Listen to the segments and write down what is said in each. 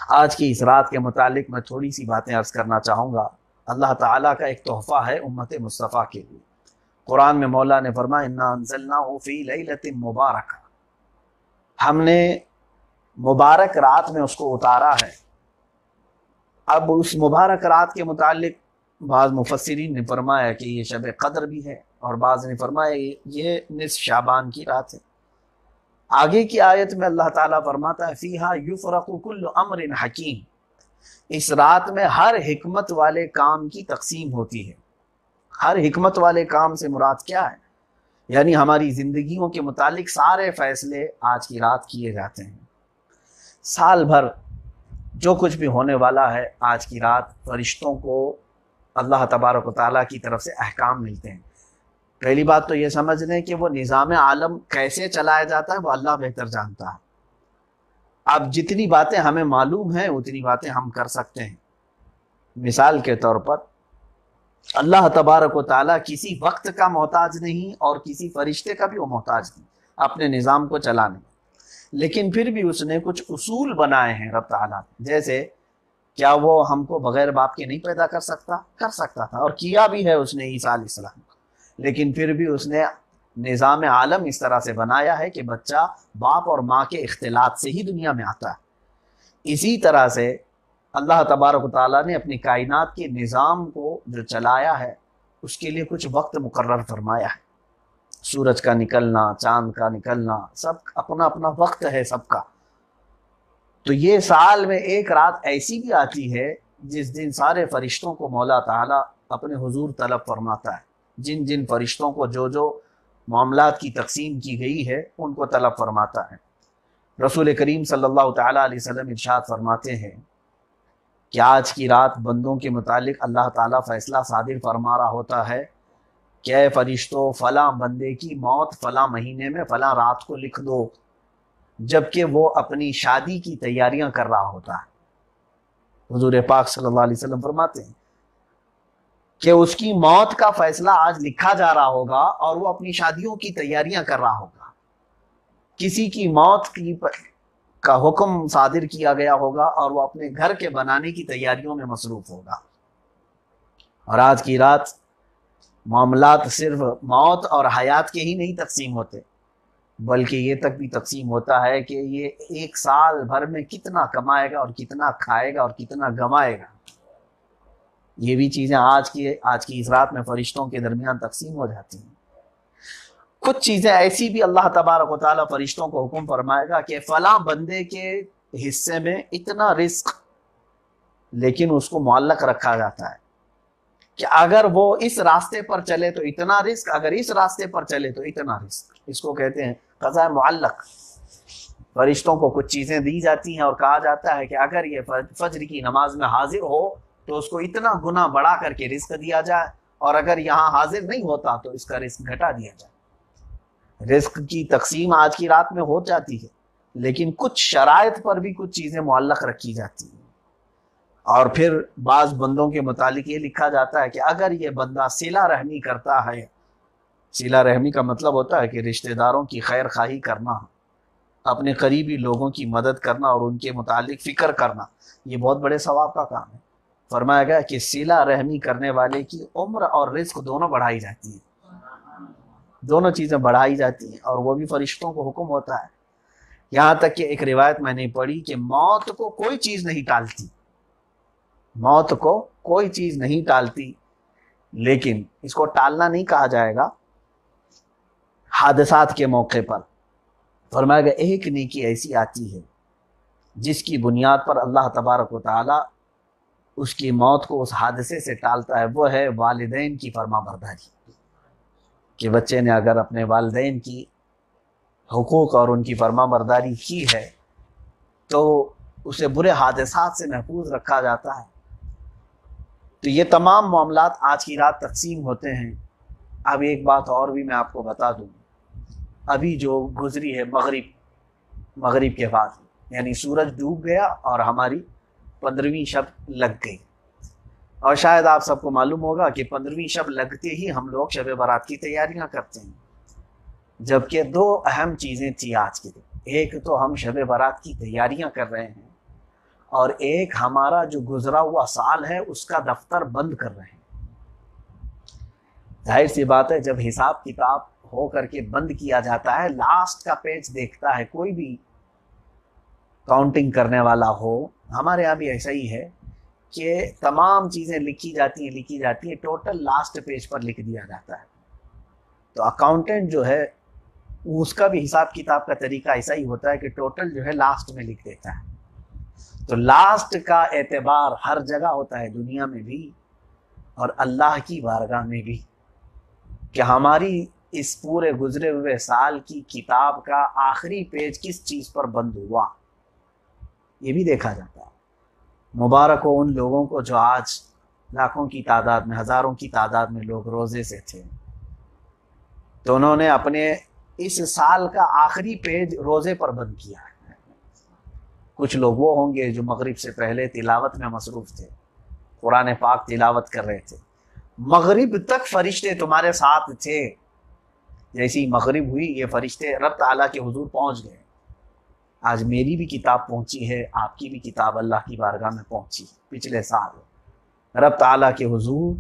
آج کی اس رات کے متعلق میں تھوڑی سی باتیں عرض کرنا چاہوں گا۔ اللہ تعالیٰ کا ایک تحفہ ہے امت مصطفیٰ کے لیے۔ قرآن میں مولا نے فرمایا انا انزلناہ فی لیلۃ مبارکہ، ہم نے مبارک رات میں اس کو اتارا ہے۔ اب اس مبارک رات کے متعلق بعض مفسرین نے فرمایا کہ یہ شب قدر بھی ہے، اور بعض نے فرمایا یہ نصف شعبان کی رات ہے۔ آگے کی آیت میں اللہ تعالیٰ فرماتا ہے فیہا یفرق کل امر حکیم، اس رات میں ہر حکمت والے کام کی تقسیم ہوتی ہے۔ ہر حکمت والے کام سے مراد کیا ہے؟ یعنی ہماری زندگیوں کے متعلق سارے فیصلے آج کی رات کیے جاتے ہیں۔ سال بھر جو کچھ بھی ہونے والا ہے، آج کی رات فرشتوں کو اللہ تبارک و تعالیٰ کی طرف سے احکام ملتے ہیں۔ پہلی بات تو یہ سمجھ لیں کہ وہ نظام عالم کیسے چلایا جاتا ہے وہ اللہ بہتر جانتا ہے۔ اب جتنی باتیں ہمیں معلوم ہیں اتنی باتیں ہم کر سکتے ہیں۔ مثال کے طور پر اللہ تبارک و تعالیٰ کسی وقت کا محتاج نہیں اور کسی فرشتے کا بھی وہ محتاج نہیں اپنے نظام کو چلانے، لیکن پھر بھی اس نے کچھ اصول بنائے ہیں رب تعالیٰ۔ جیسے کیا وہ ہم کو بغیر باپ کے نہیں پیدا کر سکتا؟ کر سکتا تھا، اور کیا بھی ہے اس نے عیسیٰ علیہ السلام کو، لیکن پھر بھی اس نے نظام عالم اس طرح سے بنایا ہے کہ بچہ باپ اور ماں کے اختلاط سے ہی دنیا میں آتا ہے۔ اسی طرح سے اللہ تبارک و تعالیٰ نے اپنی کائنات کے نظام کو جو چلایا ہے اس کے لیے کچھ وقت مقرر فرمایا ہے۔ سورج کا نکلنا، چاند کا نکلنا، سب اپنا اپنا وقت ہے سب کا۔ تو یہ سال میں ایک رات ایسی بھی آتی ہے جس دن سارے فرشتوں کو مولا تعالیٰ اپنے حضور طلب فرماتا ہے۔ جن جن فرشتوں کو جو جو معاملات کی تقسیم کی گئی ہے ان کو طلب فرماتا ہے۔ رسول کریم صلی اللہ تعالیٰ علیہ وسلم ارشاد فرماتے ہیں کہ آج کی رات بندوں کے متعلق اللہ تعالیٰ فیصلہ صادر فرما رہا ہوتا ہے کہ اے فرشتوں، فلاں بندے کی موت فلاں مہینے میں فلاں رات کو لکھ دو، جبکہ وہ اپنی شادی کی تیاریاں کر رہا ہوتا ہے۔ حضور پاک صلی اللہ علیہ وسلم فرماتے ہیں کہ اس کی موت کا فیصلہ آج لکھا جا رہا ہوگا اور وہ اپنی شادیوں کی تیاریاں کر رہا ہوگا۔ کسی کی موت کا حکم صادر کیا گیا ہوگا اور وہ اپنے گھر کے بنانے کی تیاریوں میں مصروف ہوگا۔ اور آج کی رات معاملات صرف موت اور حیات کے ہی نہیں تقسیم ہوتے، بلکہ یہ تک بھی تقسیم ہوتا ہے کہ یہ ایک سال بھر میں کتنا کمائے گا اور کتنا کھائے گا اور کتنا گمائے گا۔ یہ بھی چیزیں آج کی اس رات میں فرشتوں کے درمیان تقسیم ہو جاتی ہیں۔ کچھ چیزیں ایسی بھی اللہ تبارک و تعالیٰ فرشتوں کو حکم فرمائے گا کہ فلاں بندے کے حصے میں اتنا رزق، لیکن اس کو معلق رکھا جاتا ہے کہ اگر وہ اس راستے پر چلے تو اتنا رزق، اگر اس راستے پر چلے تو اتنا رزق۔ اس کو کہتے ہیں قضاء معلق۔ فرشتوں کو کچھ چیزیں دی جاتی ہیں اور کہا جاتا ہے کہ اگر یہ فجر کی نماز میں حاضر ہو تو اس کو اتنا گنا بڑھا کر کے رزق دیا جائے، اور اگر یہاں حاضر نہیں ہوتا تو اس کا رزق گھٹا دیا جائے۔ رزق کی تقسیم آج کی رات میں ہو جاتی ہے، لیکن کچھ شرائط پر بھی کچھ چیزیں معلق رکھی جاتی ہیں۔ اور پھر بعض بندوں کے متعلق یہ لکھا جاتا ہے کہ اگر یہ بندہ صلہ رحمی کرتا ہے، صلہ رحمی کا مطلب ہوتا ہے کہ رشتہ داروں کی خیر خواہی کرنا، اپنے قریبی لوگوں کی مدد کرنا اور ان کے متعلق فکر کرنا، یہ بہت بڑے ثواب کا کام ہے۔ فرمایا گیا کہ صلہ رحمی کرنے والے کی عمر اور رزق دونوں بڑھائی جاتی ہے، دونوں چیزیں بڑھائی جاتی ہیں، اور وہ بھی فرشتوں کو حکم ہوتا ہے۔ یہاں تک کہ ایک روایت میں نے پڑھی کہ موت کو کوئی چیز نہیں ٹالتی، موت کو کوئی چیز نہیں ٹالتی، لیکن اس کو ٹالنا نہیں کہا جائے گا حادثات کے موقع پر۔ فرمایا گیا ایک نیکی ایسی آتی ہے جس کی بنیاد پر اللہ تبارک و تعالی اس کی موت کو اس حادثے سے ٹالتا ہے، وہ ہے والدین کی فرما برداری۔ کہ بچے نے اگر اپنے والدین کی حقوق اور ان کی فرما برداری کی ہے تو اسے برے حادثات سے محفوظ رکھا جاتا ہے۔ تو یہ تمام معاملات آج کی رات تقسیم ہوتے ہیں۔ اب ایک بات اور بھی میں آپ کو بتا دوں، ابھی جو گزری ہے مغرب کے بعد، یعنی سورج ڈوب گیا اور ہماری 15ویں شب لگ گئی، اور شاید آپ سب کو معلوم ہوگا کہ 15ویں شب لگتے ہی ہم لوگ شب برات کی تیاریاں کرتے ہیں، جبکہ دو اہم چیزیں تھیں آج کے دن۔ ایک تو ہم شب برات کی تیاریاں کر رہے ہیں، اور ایک ہمارا جو گزرا ہوا سال ہے اس کا دفتر بند کر رہے ہیں۔ ظاہر سی بات ہے جب حساب کتاب ہو کر کے بند کیا جاتا ہے، لاسٹ کا پیج دیکھتا ہے کوئی بھی کاؤنٹنگ کرنے والا ہو، ہمارے یہاں بھی ایسا ہی ہے کہ تمام چیزیں لکھی جاتی ہیں، ٹوٹل لاسٹ پیج پر لکھ دیا جاتا ہے۔ تو اکاؤنٹنٹ جو ہے اس کا بھی حساب کتاب کا طریقہ ایسا ہی ہوتا ہے کہ ٹوٹل جو ہے لاسٹ میں لکھ دیتا ہے۔ تو لاسٹ کا اعتبار ہر جگہ ہوتا ہے، دنیا میں بھی اور اللہ کی بارگاہ میں بھی، کہ ہماری اس پورے گزرے ہوئے سال کی کتاب کا آخری پیج کس چیز پر بند ہوا، یہ بھی دیکھا جاتا ہے۔ مبارک ہو ان لوگوں کو جو آج لاکھوں کی تعداد میں، ہزاروں کی تعداد میں لوگ روزے سے تھے، تو انہوں نے اپنے اس سال کا آخری پیج روزے پر بند کیا ہے۔ کچھ لوگ وہ ہوں گے جو مغرب سے پہلے تلاوت میں مصروف تھے، قرآن پاک تلاوت کر رہے تھے، مغرب تک فرشتے تمہارے ساتھ تھے، جیسی مغرب ہوئی یہ فرشتے رب تعالیٰ کے حضور پہنچ گئے۔ آج میری بھی کتاب پہنچی ہے، آپ کی بھی کتاب اللہ کی بارگاہ میں پہنچی پچھلے سال رب تعالیٰ کے حضور۔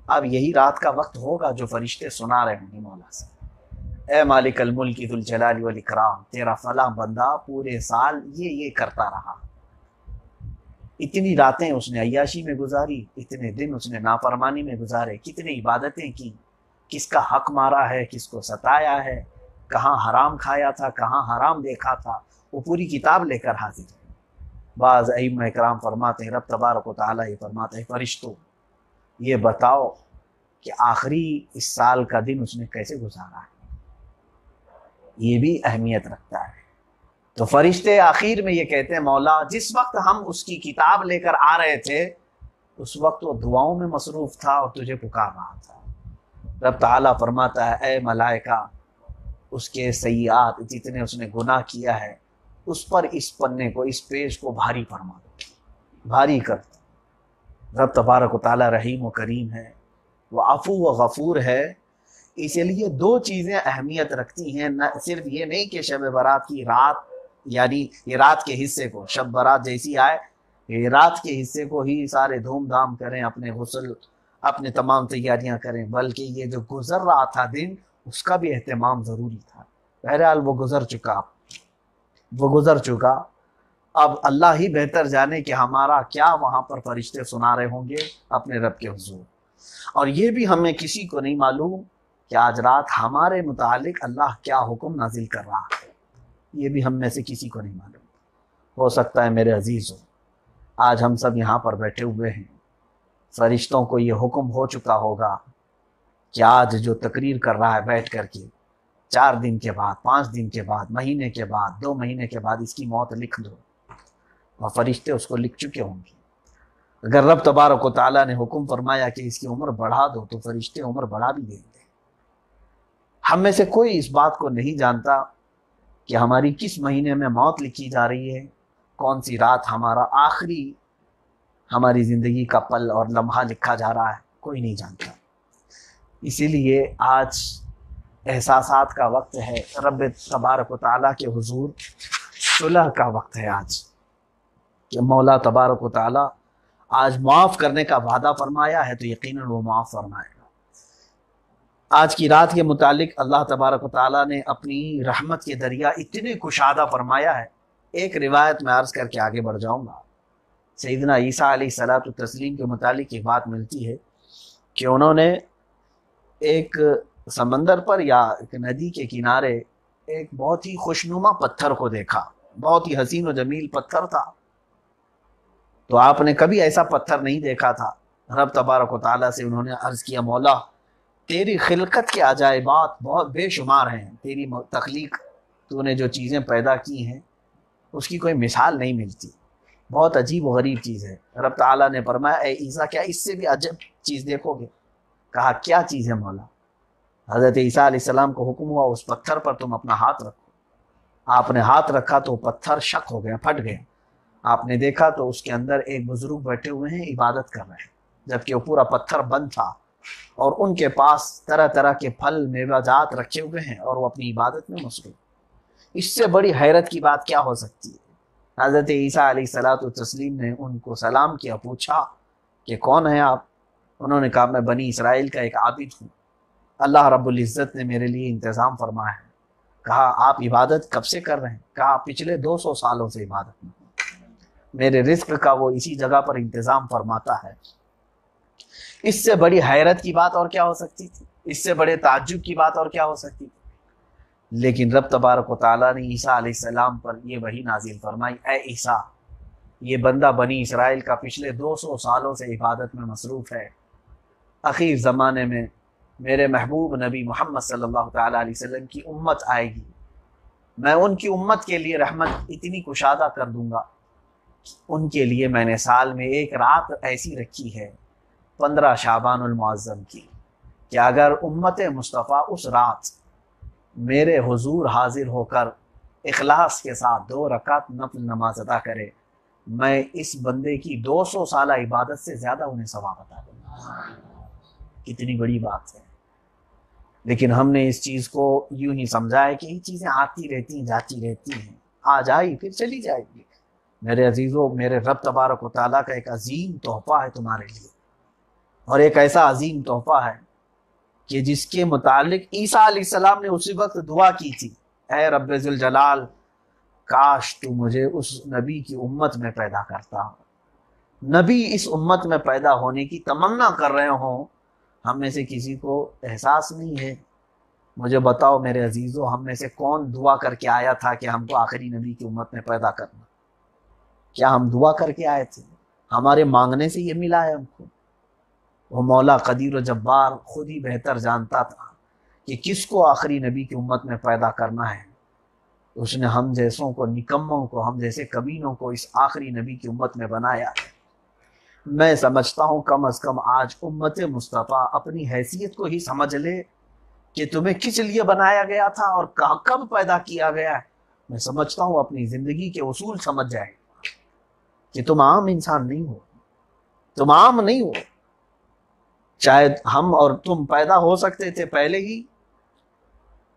اب یہی رات کا وقت ہوگا جو فرشتے سنا رہے ہوں گے مولا سے، اے مالک الملک ذو الجلال والاکرام، تیرا فلاں بندہ پورے سال یہ کرتا رہا، اتنی راتیں اس نے عیاشی میں گزاری، اتنے دن اس نے نافرمانی میں گزارے، کتنی عبادتیں کی، کس کا حق مارا ہے، کس کو ستایا ہے، کہاں حرام کھایا تھا، کہاں حرام دیکھا تھا، وہ پوری کتاب لے کر حاضر ہے۔ بعض ائمہ اکرام فرماتے ہیں، رب تبارک و تعالیٰ یہ فرماتے ہیں، فرشتوں یہ بتاؤ کہ آخری اس سال کا دن اس نے کیسے گزارا ہے، یہ بھی اہمیت رکھتا ہے۔ تو فرشتے آخر میں یہ کہتے ہیں، مولا جس وقت ہم اس کی کتاب لے کر آ رہے تھے اس وقت وہ دعاؤں میں مصروف تھا اور تجھے پکار رہا تھا۔ رب تعالیٰ فرماتا ہے، اے ملائکہ اس کے سیئات جتنے اس نے گناہ کیا ہے اس پر اس پنے کو، اس پیج کو بھاری فرما دو، بھاری کر دو۔ رب تبارک و تعالیٰ رحیم و کریم ہے، وہ عفو و غفور ہے، اس لیے دو چیزیں اہمیت رکھتی ہیں، نہ صرف یہ نہیں کہ شب برات کی رات، یعنی یہ رات کے حصے کو، شب برات جیسی آئے یہ رات کے حصے کو ہی سارے دھوم دھام کریں، اپنے غسل اپنے تمام تیاریاں کریں، بلکہ یہ جو گزر رہا تھا دن اس کا بھی اہتمام ضروری تھا۔ بہرحال وہ گزر چکا، اب اللہ ہی بہتر جانے کہ ہمارا کیا وہاں پر فرشتے سنا رہے ہوں گے اپنے رب کے حضور، اور یہ بھی ہمیں کسی کو نہیں معلوم کہ آج رات ہمارے متعلق اللہ کیا حکم نازل کر رہا ہے، یہ بھی ہم میں سے کسی کو نہیں معلوم۔ ہو سکتا ہے میرے عزیزوں آج ہم سب یہاں پر بیٹھے ہوئے ہیں، فرشتوں کو یہ حکم ہو چکا ہوگا کہ آج جو تقریر کر رہا ہے بیٹھ کر کے، 4 دن کے بعد، 5 دن کے بعد، مہینے کے بعد، 2 مہینے کے بعد اس کی موت لکھ دو، اور فرشتے اس کو لکھ چکے ہوں گے۔ اگر رب تبارک و تعالیٰ نے حکم فرمایا کہ اس کی عمر بڑھا دو تو فرشتے عمر بڑھا بھی دیں گے۔ ہم میں سے کوئی اس بات کو نہیں جانتا کہ ہماری کس مہینے میں موت لکھی جا رہی ہے، کون سی رات ہمارا آخری ہماری زندگی کا پل اور لمحہ لکھا جا رہا ہے، کوئی نہیں جانتا۔ اسی لیے آج احساسات کا وقت ہے، رب تبارک و تعالیٰ کے حضور صلح کا وقت ہے آج، کہ مولا تبارک و تعالیٰ آج معاف کرنے کا وعدہ فرمایا ہے تو یقیناً وہ معاف فرمائے گا۔ آج کی رات کے متعلق اللہ تبارک و تعالیٰ نے اپنی رحمت کے دریا اتنے کشادہ فرمایا ہے۔ ایک روایت میں عرض کر کے آگے بڑھ جاؤں گا، سیدنا عیسیٰ علیہ الصلوۃ والتسلیم کے متعلق ایک بات ملتی ہے کہ انہوں نے ایک سمندر پر یا ایک ندی کے کنارے ایک بہت ہی خوشنما پتھر کو دیکھا، بہت ہی حسین و جمیل پتھر تھا، تو آپ نے کبھی ایسا پتھر نہیں دیکھا تھا۔ رب تبارک و تعالیٰ سے انہوں نے عرض کیا، مولا تیری خلقت کے عجائبات بہت بے شمار ہیں، تیری تخلیق، تو نے جو چیزیں پیدا کی ہیں اس کی کوئی مثال نہیں ملتی، بہت عجیب و غریب چیز ہے۔ رب تعالیٰ نے فرمایا، اے عیسیٰ کیا اس سے بھی عجب چیز دیکھو گے؟ کہا کیا چیز ہے مولا؟ حضرت عیسیٰ علیہ السلام کو حکم ہوا اس پتھر پر تم اپنا ہاتھ رکھو۔ آپ نے ہاتھ رکھا تو پتھر شق ہو گیا، پھٹ گیا۔ آپ نے دیکھا تو اس کے اندر ایک بزرگ بیٹھے ہوئے ہیں، عبادت کر رہے ہیں، جبکہ وہ پورا پتھر بند تھا اور ان کے پاس طرح طرح کے پھل میوہ جات رکھے ہوئے ہیں اور وہ اپنی عبادت میں مصروف۔ اس سے بڑی حیرت کی بات کیا ہو سکتی ہے؟ حضرت عیسیٰ علیہ الصلوۃ والتسلیم نے ان کو سلام کیا، پوچھا کہ کون ہیں آپ؟ انہوں نے کہا میں بنی اسرائیل کا ایک عابد ہوں، اللہ رب العزت نے میرے لیے انتظام فرمایا ہے۔ کہا آپ عبادت کب سے کر رہے ہیں؟ کہا پچھلے 200 سالوں سے عبادت میں ہوں، میرے رزق کا وہ اسی جگہ پر انتظام فرماتا ہے۔ اس سے بڑی حیرت کی بات اور کیا ہو سکتی تھی؟ اس سے بڑے تعجب کی بات اور کیا ہو سکتی تھی؟ لیکن رب تبارک و تعالیٰ نے عیسیٰ علیہ السلام پر یہ وحی نازل فرمائی، اے عیسیٰ، یہ بندہ بنی اسرائیل کا پچھلے 200 سالوں سے عبادت میں مصروف ہے، اخیر زمانے میں میرے محبوب نبی محمد صلی اللہ تعالیٰ علیہ وسلم کی امت آئے گی، میں ان کی امت کے لیے رحمت اتنی کشادہ کر دوں گا، ان کے لیے میں نے سال میں ایک رات ایسی رکھی ہے 15 شعبان المعظم کی کہ اگر امت مصطفیٰ اس رات میرے حضور حاضر ہو کر اخلاص کے ساتھ 2 رکعت نفل نماز ادا کرے، میں اس بندے کی 200 سالہ عبادت سے زیادہ انہیں ثواب عطا دوں گا۔ کتنی بڑی بات ہے، لیکن ہم نے اس چیز کو یوں ہی سمجھا ہے کہ یہ چیزیں آتی رہتی ہیں جاتی رہتی ہیں، آج آئی پھر چلی جائے گی۔ میرے عزیزوں، میرے رب تبارک و تعالیٰ کا ایک عظیم تحفہ ہے تمہارے لیے، اور ایک ایسا عظیم تحفہ ہے کہ جس کے متعلق عیسیٰ علیہ السلام نے اسی وقت دعا کی تھی، اے رب ذوالجلال، کاش تو مجھے اس نبی کی امت میں پیدا کرتا ہو۔ نبی اس امت میں پیدا ہونے کی تمنا کر رہے ہوں، ہم میں سے کسی کو احساس نہیں ہے؟ مجھے بتاؤ میرے عزیزوں، ہم میں سے کون دعا کر کے آیا تھا کہ ہم کو آخری نبی کی امت میں پیدا کرنا؟ کیا ہم دعا کر کے آئے تھے؟ ہمارے مانگنے سے یہ ملا ہے ہم کو؟ وہ مولا قدیر و جبار خود ہی بہتر جانتا تھا کہ کس کو آخری نبی کی امت میں پیدا کرنا ہے۔ اس نے ہم جیسوں کو، نکموں کو، ہم جیسے کمینوں کو اس آخری نبی کی امت میں بنایا ہے۔ میں سمجھتا ہوں کم از کم آج امت مصطفیٰ اپنی حیثیت کو ہی سمجھ لے کہ تمہیں کس لیے بنایا گیا تھا اور کب پیدا کیا گیا ہے۔ میں سمجھتا ہوں اپنی زندگی کے اصول سمجھ جائے کہ تم عام انسان نہیں ہو، تم عام نہیں ہو۔ شاید ہم اور تم پیدا ہو سکتے تھے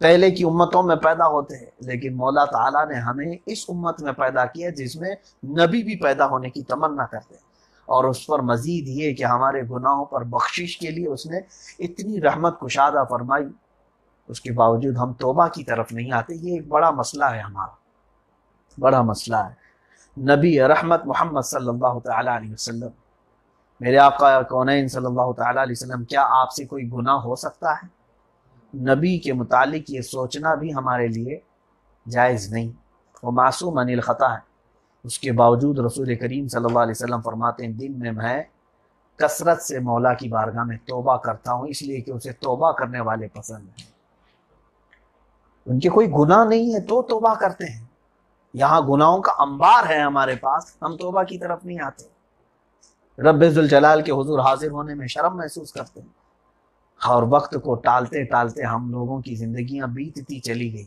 پہلے کی امتوں میں پیدا ہوتے ہیں، لیکن مولا تعالیٰ نے ہمیں اس امت میں پیدا کیا جس میں نبی بھی پیدا ہونے کی تمنا کرتے ہیں، اور اس پر مزید یہ کہ ہمارے گناہوں پر بخشش کے لیے اس نے اتنی رحمت کشادہ فرمائی، اس کے باوجود ہم توبہ کی طرف نہیں آتے۔ یہ ایک بڑا مسئلہ ہے، ہمارا بڑا مسئلہ ہے۔ نبی رحمت محمد صلی اللہ تعالیٰ علیہ وسلم، میرے آقا کونین صلی اللہ تعالیٰ علیہ وسلم، کیا آپ سے کوئی گناہ ہو سکتا ہے؟ نبی کے متعلق یہ سوچنا بھی ہمارے لیے جائز نہیں، وہ معصوم عن الخطا ہے۔ اس کے باوجود رسول کریم صلی اللہ علیہ وسلم فرماتے ہیں دن میں کثرت سے مولا کی بارگاہ میں توبہ کرتا ہوں، اس لیے کہ اسے توبہ کرنے والے پسند ہیں۔ ان کے کوئی گناہ نہیں ہے تو توبہ کرتے ہیں، یہاں گناہوں کا انبار ہے ہمارے پاس، ہم توبہ کی طرف نہیں آتے، رب ذوالجلال کے حضور حاضر ہونے میں شرم محسوس کرتے ہیں، اور وقت کو ٹالتے ٹالتے ہم لوگوں کی زندگیاں بیتتی چلی گئی۔